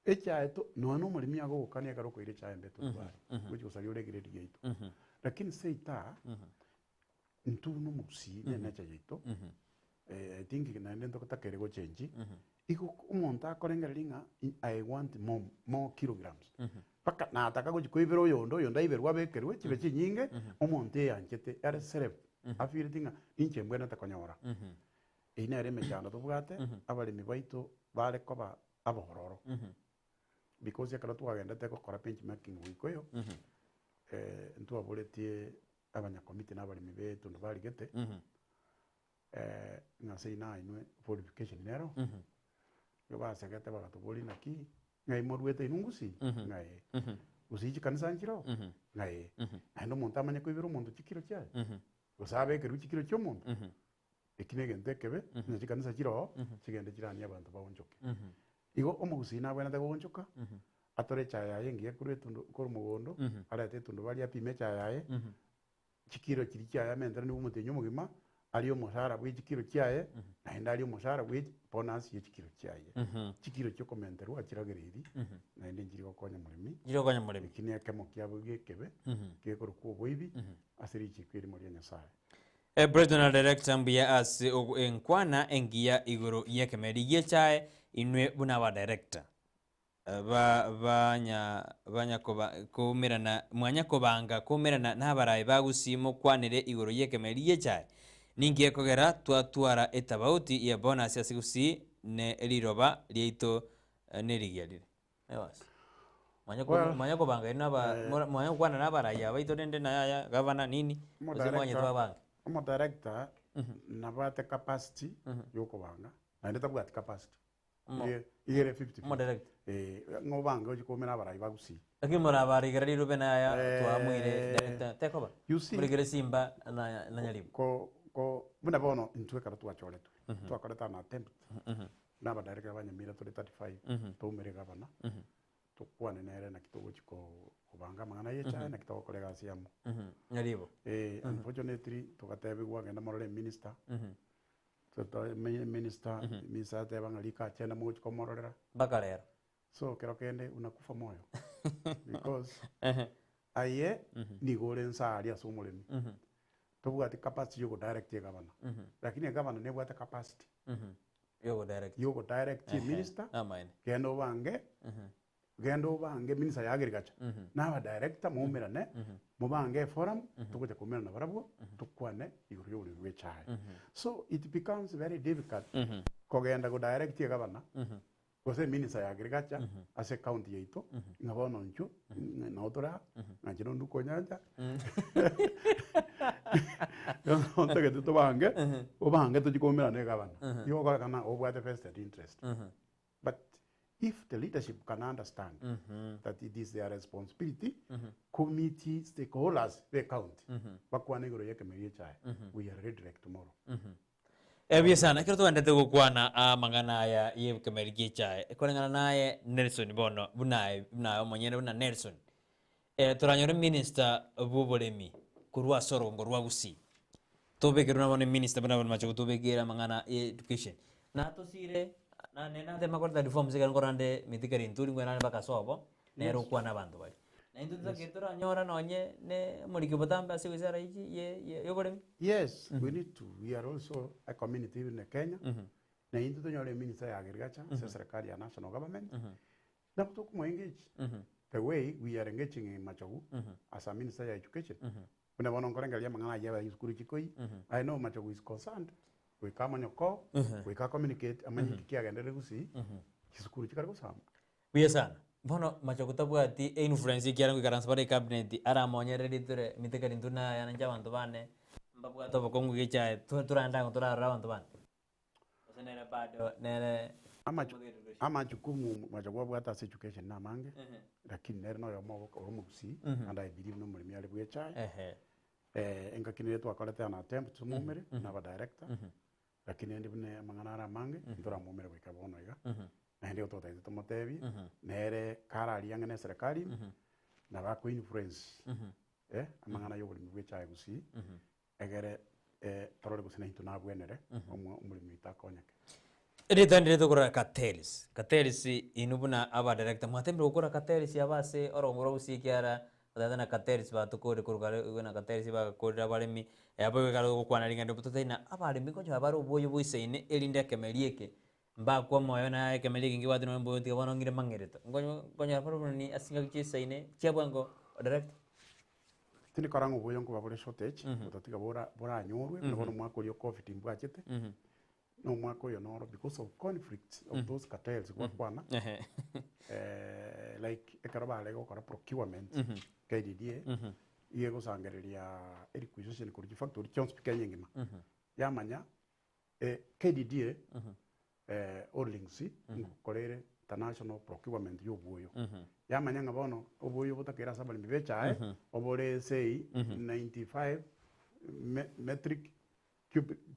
echae to no mulimi ago gukania garoko ire chae mbeto bari kuchi usali ure grade gate lakini seita ntu no musi ne chae to I think na ende to takere go change iko umuntu akorengera linga I want more kilograms paka na ataka kuibero yondo iberwa bekerwe chibe chinyinge omonte yanchete are serep afiritinga inche mbwena takonyora ina ere mechando tubwate abalimi baito bare koba abahororo because yakara twagenda teko kora benchmarking wikoyo ntu abuletie abanya committee n'abalimi betu ndubari gete ngase ina inwe qualification nero yo basegete bagatubuli naki ngai morwete inungusi ngai usiji kanisa njiro ngai ando monta amanya kwibiro muntu chikiro cya usabe keru chikiro cyo muntu ekinege ntekebe nje kanisa chiro chigende chirani abantu bawonjoke igo omugusi nabwena tagonjoka atore chaya yengiye kuri tundu kuri mugondo arate tundu bali apime chaya chikiro kiri chaya mendera ni umutenyo mugima aliyo mushara bw'ikiro cyaye na aliyo mushara bw'ibonus y'ikiro cyaye chikiro cyo komenterwa akiragereri na ndi ngiri gokonya murimi kini akemo kyabo gekebe gekoro ku boibi asiri chikwiri muri nyasaye President Director mbia as enkwana engia igoro yekemeri yechae inwe buna wa director banya kumirana mwanya kubanga kumirana n'abarayi bagusimo kwanire iguru yekemeri yechae ningiye kogera twatwara etabauti ya bonus ya sigusi ne liroba lyeito nerigiarire ewas mwanya kubanga mwanya kwana n'abarayi abaito nende na ya governor nini mwanya twabanga omo director nabate capacity yokubanga naende tabwati capacity igere 50 mo direct ngobanga ujikomera abarayi bagusi lakini murabarigera rero na ya twamwire tekoba you see murigere Simba na Nyalibu ko buna bono intwe kara twachoretwe twakoreta na attempt naba director banyamira turi 35 tumere gavana tukwane nere na kitogo chiko kubanga mangana yecha na kitogo kolega siamu Nyalibu unfortunately tukatebi gwagenda morole minister minister misa te bangalika chena mo chiko morolera bakalera so kero kende unakufa moyo because aye ni gore nsari asumulemi tobwati capacity yoko direct gavana lakini gavana ne bwata capacity yoko direct minister gendo bange minister ya agriculture naba director mumirane mubange forum tukoje kumirana barabwo tukwane iguru yuri wechaye so it becomes very difficult kogenda go direct gavana gose minister ya agriculture ase county yeito ngabono nchu na otora ngachino nduko nyanja ontage tubange obange tujikomirane gavana yoko kana obwate vested interest but if the leadership can understand that it is their responsibility, committee stakeholders, they count. Bakwane goro yake meriechai. We are ready like tomorrow. Ebye sana kero tuendete gukwana mangana ya ye kemeriechai. Ekolengana naye Nelson Bono bunaye omonyene buna Nelson. Turanyore minister bubolemi kurwa soro ngorwa gusi. Tobekero nabone minister buna macho tobekera mangana education. Na tosire na nena de makorda reform zika ngorande mitikari nturi ngwana bakasobo nero kwa na bantu bali na intuza ketora nyora nonye ne muri kibotamba siwizara ichi ye yogore. Yes, we need to. We are also a community in Kenya. Na intuza nyore minister ya agriculture serikali ya national government na kutoku engage the way we are engaging in Machogu as a minister ya education kuna wana ngorengalia mangana ya iskuru chikoi I know Machogu is concerned we kama nyoko we ka communicate amanyi kiagendere gusi kisukuru chikara gusama biye sana bono Machogu tabwati influence ikiara ngikaransa bare cabinet ara monyere riture mitekari ntuna yana njabantu bane mbabwa tobo kongu gicha turanda turara abantu bane osenera bado nere ama jukumu Machogu bwata education na mange lakini nere no yomo omugusi and I believe no muri miale bwechai enga kinire twakorete na attempt tumumere na ba director lakini ndi bune mangana mange ndora mumere bweka bono iga na ndi otota ito motebi nere karari yangene serikali na ba ko influence amangana yo buli bwechai gusi egere torore gusina into na bwenere omuri mitakonyake ritandire tukura Katelis inubuna aba director mwatembe ukura Katelis yabase orongoro usikiara na Katelis batukore kurugare na Katelis bakorera baremi yabo garo gukwana ringande bututaina abaremi ko jabaro uboyo buiseine elinde kemelieke mba kwa moyo na kemelieke ngi wadino mbo tiga bono ngire mangereta ngonya baro ni asinga kiseine chebwango direct tini karango uboyo ngo babure shortage utatiga bora nyorwe no mwako yo covid mbwachete no mwako yo noro because of conflict of those cartels kwa kwana like ekarabale go kora procurement KDDA yego sangereria requisition kuri factory chance pikanye ngima yamanya KDDA orlingsi korere international procurement yo buyo yamanya ngabono obuyo butakera sabali mibecha obore say 95 metric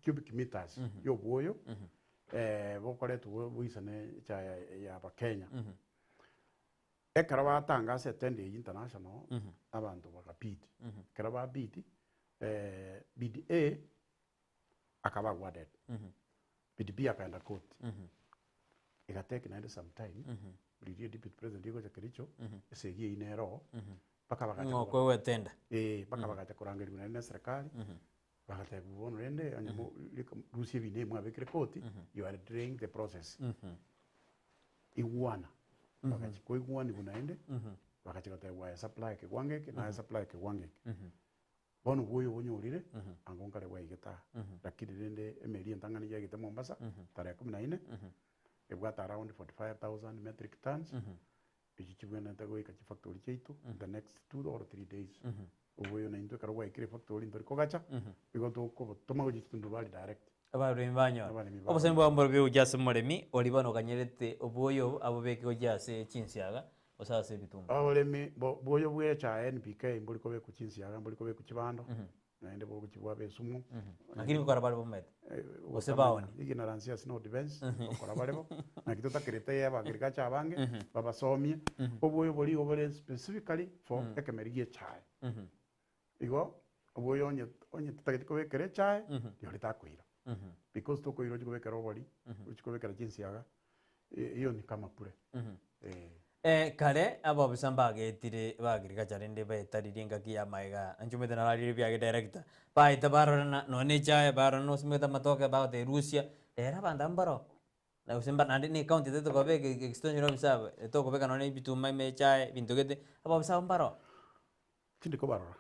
cubic meters yo buyo bokore tu buisane cha ya Kenya ekaraba tanga setende international abantu bakapiti karaba bidi BDA akaba awarded BDB akaenda court ikateke naende sometime Brigadier Deputy President yuko chakiricho esegie inero paka bakacha ngoko wetenda paka bakacha kurangirwa na serikali bakata kubono rende anyamo Rusia bine mwa bekre court you are delaying the process iwana bakachikoigwani bunaende bakachikotegwa supply kegwangeke na supply kegwangeke bono bwoyo bonyorire ango nkare bwaigeta lakini rende emeri entangani yagete Mombasa tarehe 14 ebwata around 45,000 metric tons ikikibwena tagoika chi factory chaitu the next 2 or 3 days ubwoyo na into karwa ikire factory ntori kogacha bigoto ko tomago jitundu bali direct abarimi banyo obusembo bamboro byo ujase muremi olibano kanyerete oboyo abo beke ujase chinsiaga osase bitumba abaremi boyo bwecha NPK mbuli ko be kuchinsiaga mbuli ko be kuchibando naende bo kuchibwa be sumu lakini ko karabale bomete osebawoni ignorance is no defense korabale bo na kitota kirete ya agriculture abange babasomie oboyo boli obole specifically for ekemerigie chai igo oboyo onye tutageti ko bekere chai yori takwira because to koiro chiko bekera oboli chiko bekera chinsiaga iyo ni kama pure kare abo bisamba getire bagirika charinde betari ngaki ya maiga anjumete nalari bya director baita barona none chaya barona smeta matoke ba de Rusia era bandambaro na usemba nandi ni county teto ko be extension of sab to ko be kanone bituma me chaya bintugete abo bisambaro tindi ko barora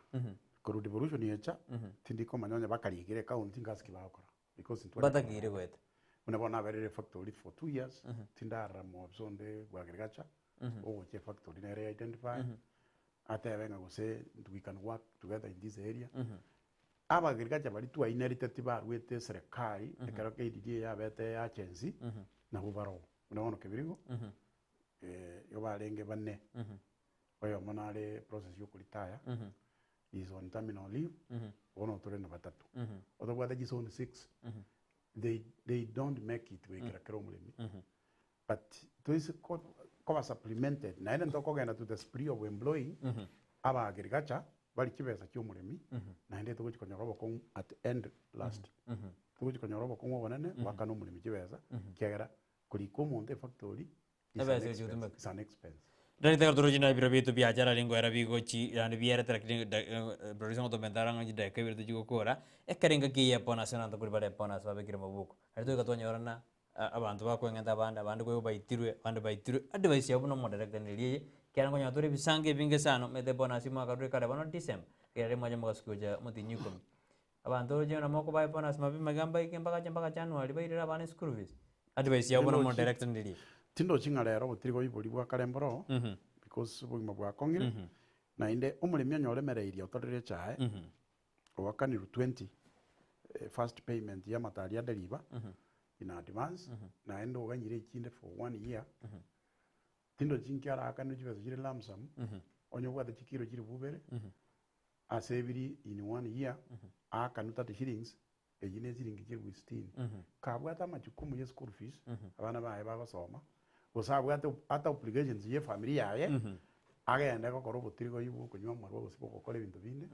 ko devolution yecha tindi ko manyonya bakarigire county ngaski bakora because batagire gwete unabona very factory for 2 years tindara mo zonde agriculture che factory nere identify ate venga gose we can work together in this area aba agriculture bali tu inherited ba rwete serikali ekaro ke idie ya bete agency na bubaro unaona kebirigo yo balenge banne oyo monale process yo kulitaya is on terminal leave ono tore na batatu otobwa da zone 6 they don't make it we kera kromulemi but to is cover supplemented na ende ndoko genda to the spree of employing aba agriculture bali kibesa cy'umuremi na ende tuko kikonyorobo ko at end last tuko kikonyorobo ko ngobonane wakano umuremi kibesa kigera kuri ko monte factory is an expense dari tegar turu jina biro bitu biacara lingo era bigo chi yani biera trakling production to mentarang ji de kebir tu kora ekeringa ki ya pona sena to kuribare pona sabe kire mabuko ari to gato nyorana abantu bakwengenda abandi ko baitirwe abandi baitirwe advice ya buno director niliye kera ngo nyature bisange binge sano mete bona sima kadure kare bano December kere moja mwaskoja mutinyu komi abantu je na moko bai pona sima bimagamba ikembaka January bairira abana school fees advice ya buno director niliye tindo chinga lero butirigo ibuli bwa karemboro because bugima bwa kongire na inde umurimi anyore mereiria utorire chae owakaniru 20 first payment ya matari ya deliver in advance na ende oganyire ikinde for 1 year tindo chinkyara akanu chibezo chire lamsam onyo bwa chikiro chiri bubere asebiri in 1 year akanu 30 shillings ejine ziringi chiri 16 kabwata machukumu ya school fees abana bae bagosoma usabwa ata obligations ye family yaye agenda gokora obutirigo ibu kunywa mwarwa gusibo gukora ibintu binde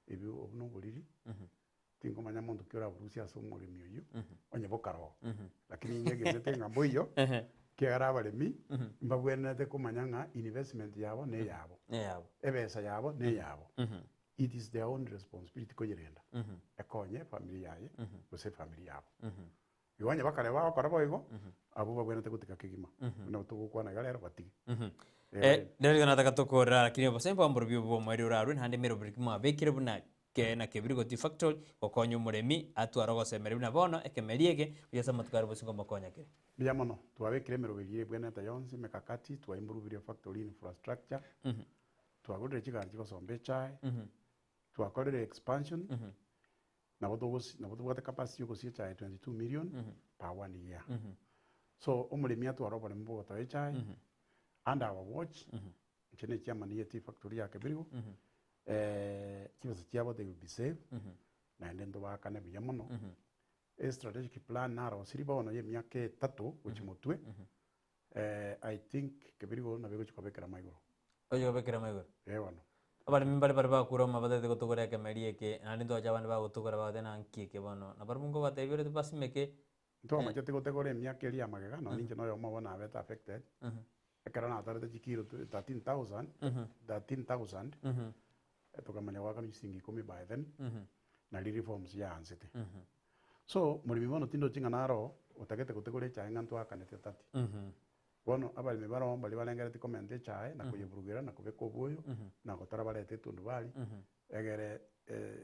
ibi obuno buriri tingo manya muntu kyora burusi aso umurimi uyu onye bokaro lakini nyege tenga mboyo kera baremi mbabwene te kumanya nga investment yabo ne yabo ebesa yabo ne yabo it is their own responsibility ko yerenda ekonye family yaye guse family yabo iwanya bakare babo kora boigo abo babwene te gutika kigima no tugukwana galero batigi dari kana takatokora lakini basembo amboro byo mweri uraru hande mero brikima bekire buna na kebirigo ti factory okonyo muremi atwaro semere buna bono ekemeriege yasa matukari bosingo makonya kire biamono twabekire mero bigire bwene ta yonsi mekakati twa improve factory infrastructure twagurire chigari chigosombe chai twakorere expansion na boto capacity yo kosie chai 22 million per 1 year so umuremi atwaro bone mbo to chai under our watch chene chairman yeti factory ya kebirigo kibazo cyabo they will be safe na ndendo bakane biyamono strategic plan naro siriba ono ye myaka 3 ukimutwe I think kebirigo na bego chikobekera maigoro oyo bekera maigoro wano abari mimbari bari bakuro mabade de gotogora ke merieke anindo ajabane ba gotogora ba dena anki ke bono na barmungo batebire de basimeke to amachete gotegora myaka eri amagega no ninje no yo mabona abeta affected ekara na tarde chikiro 13000 tukamanya wakano chisingi 10 by then na reforms ya ansete so muri bono tindo chinga naro utagete kutegore cha ngantu akanete 30 bono abalimi baromba bali barengerete comment echae na kuyiburugira na kubeka obuyo na gotara barete tundu bari egere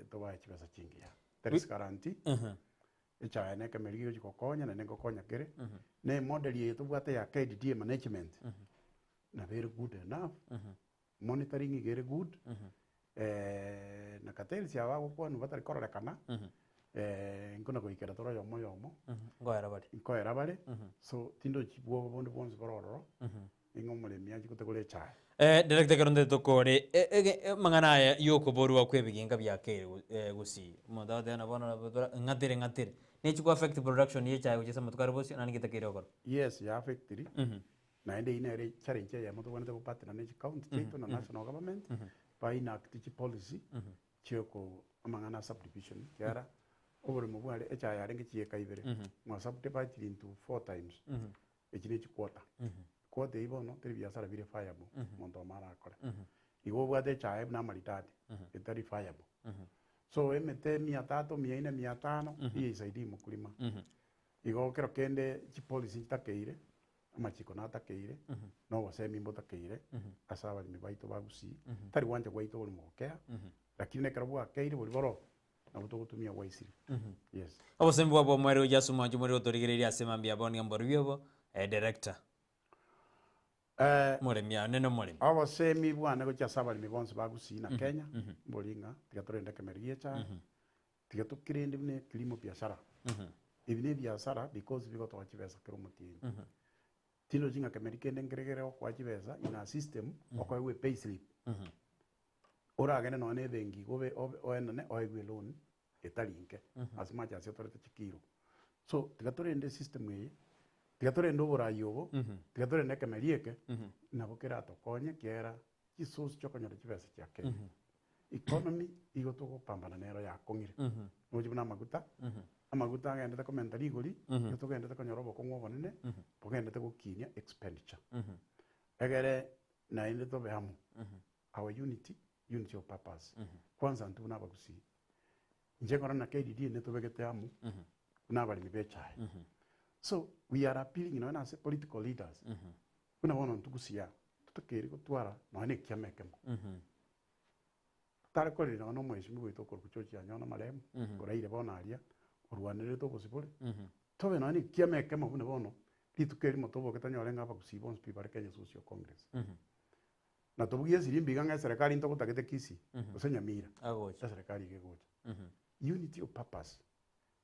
tobaye chibesa chingiya there is guarantee echae ne kemerigiro chikokonya na nengokonya kere ne model yetu bwate ya KDDA management na very good enough monitoring igere good na katels ya wabo kwa nubatari kororekana nkona goikera toro yomo ngoera bari so tindo chibwo bondo bonse bororo ingo mulemi aji kutegole chai director karonde tokore mangana ya yoko borwa kwebiginga byake gusi moda de na bona ngatire ne chiku affect production ye chai guchesa mutukare bosi nani kitakire okoro yes ya factory na ende ine challenge ya mutu bwana te partner na county chetu na national government by enact policy cheko amangana subdivision kiara over mu bwale echa ya renge chieka ibere mwa subdivide into 4 times echine chikwota kwota ibono teri biasara bire fiable mondo mara akora igo bwate cha na maritati etari fiable so emete 300 400 500 iyi isaidi mukulima igo kero kende chi policy takeire amachiko na takeire no wasemi mbo takeire asaba ni baito bagusi tari wanje gwaito boli mokea lakini kero bwa keire boli boro na gutumia waisiri yes abo sembo abo mwere jasuma jumuri otorigereria sema mbia boni amboribyo director muremia neno muremi abo semi bwana go chasaba ni bonse bagusi na Kenya bolinga tigatorenda kemerie cha tigatukirinde bine kilimo biashara ibine biashara because bigo to chibesa kero mutini tino jinga kemerikende ngeregere kwa chibesa ina system okwa we pay slip oragene no ne bengi gobe oenane oigwe loan etalinke as much as yotorete chikiro so tigatorende system ye tigatorende oborayobo tigatorende kemerieke na bokera tokonye kiera chisosi chokonyora chibesa chake economy igotogo pambana nero ya kongire nojibuna maguta amaguta agendete commentary igori yotogendete konyora obokong'o obonene bogendete gokinia expenditure egere na inde tobe hamu our unity of purpose kwanza ntuna bagusi njengora na KDD ne tobegete hamu kuna bali mibechai so we are appealing na as political leaders kuna bono ntugusia tutakeri gutwara na ne kiamekemo tare kori na no mweshimi gwito kor kuchochi anyona maremu koraire bona aria orwanire to bosibole tobe na ne kiamekemo kuna bono litukeri motobo ketanyorenga bagusi bonse people Kenya Social Congress na tobugie sirimbi ganga serikali ntoko takete kisi osenya mira agocha serikali gegocha unity of purpose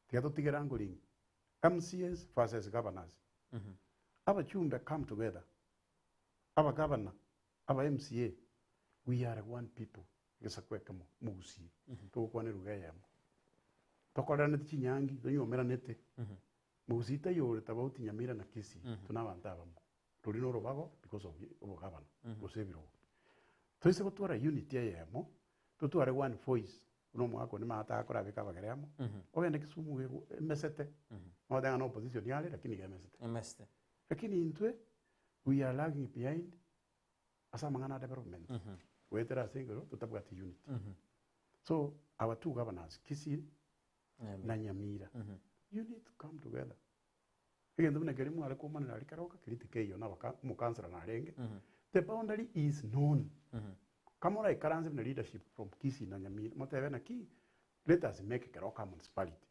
tigato tigerango ring MCS versus governors aba chumbe come together aba governor aba MCA we are one people gesakwekamo mugusi to kwane rugayamo tokorana tinyangi donyomera nete mugusi tayore tabauti nyamira na kisi tunabantaba turi no robago because of governor gosebiro toise gotwara unity yemo tutware one voice no mwako ni mata akora bika bageramo ogende Kisumu mesete odanga no opposition yale lakini gemesete lakini intwe we are lagging behind asa mangana development wetera single tutabwati unity so our two governors Kisii na Nyamira you need to come together egendo bune kerimu ale kumana ali karoka kritike yo na baka mu councilor na renge the boundary is known Kamora ikaranze na leadership from Kisii na Nyamira motebe na ki let us make Keroka municipality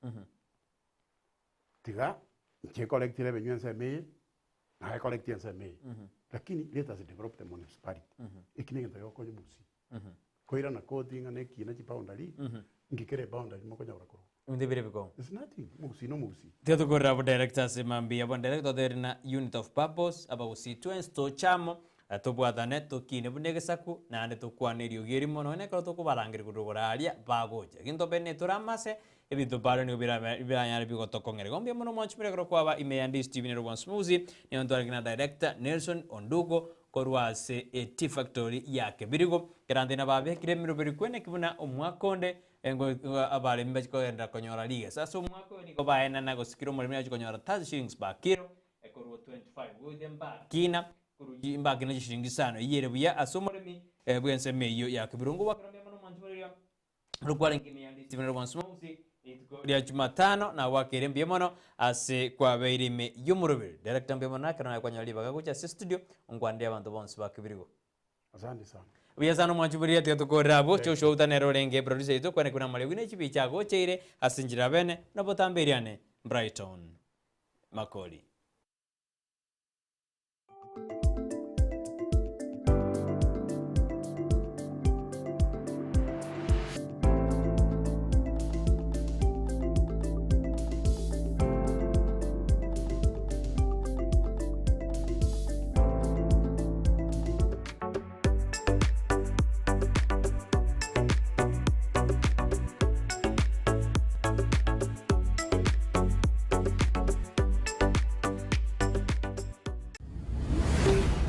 tiga che collective revenue nse me na collective nse me lakini let us develop the municipality ikini ndio yoko musi koira na coding na ki na chi boundary ngikere boundary moko nyawra ko ndibire biko it's nothing musi no musi teto korra bo director semambi abo director there na unit of purpose aba usi twins to chamo tobwatane tokine bunegesaku nande tokwanirio gerimo no ne ko tokubarangire kurogoraria bagoje ginto bene turamase ebito baro ni biranyari bigo tokongere gombye muno mwanchimire ko kwaba imeandi Steven Rowan Smoothie ni ontoarigina director Nelson Ondugo korwase T factory yake birigo kerande na babe kiremiro birikwene kibuna omwakonde engo abale mbachiko enda konyora liga sasa omwako ni ko baena na gosikiro mulimi achikonyora 30 shillings ba kilo ekorwo 25 William ba kina kuruji mbagi na shiringi sano yere buya asomoremi bwense meyo ya kibirungu wakarambya mano manchimire rugware ngini ya Steven Rowan Smoothie rituko ria Jumatano na wakire mbiemono ase kwa beirime yumurubiri director mbiemono nakana kwa nyali bagagucha studio ongwande abantu bonse bakibirigo. Asante sana. Uyasano mwachuburia tyo tukorabo cyo show utanero renge producer ito kwene kuna mali wine chibi chago cheire asinjira bene na botamberiane Brighton Makoli.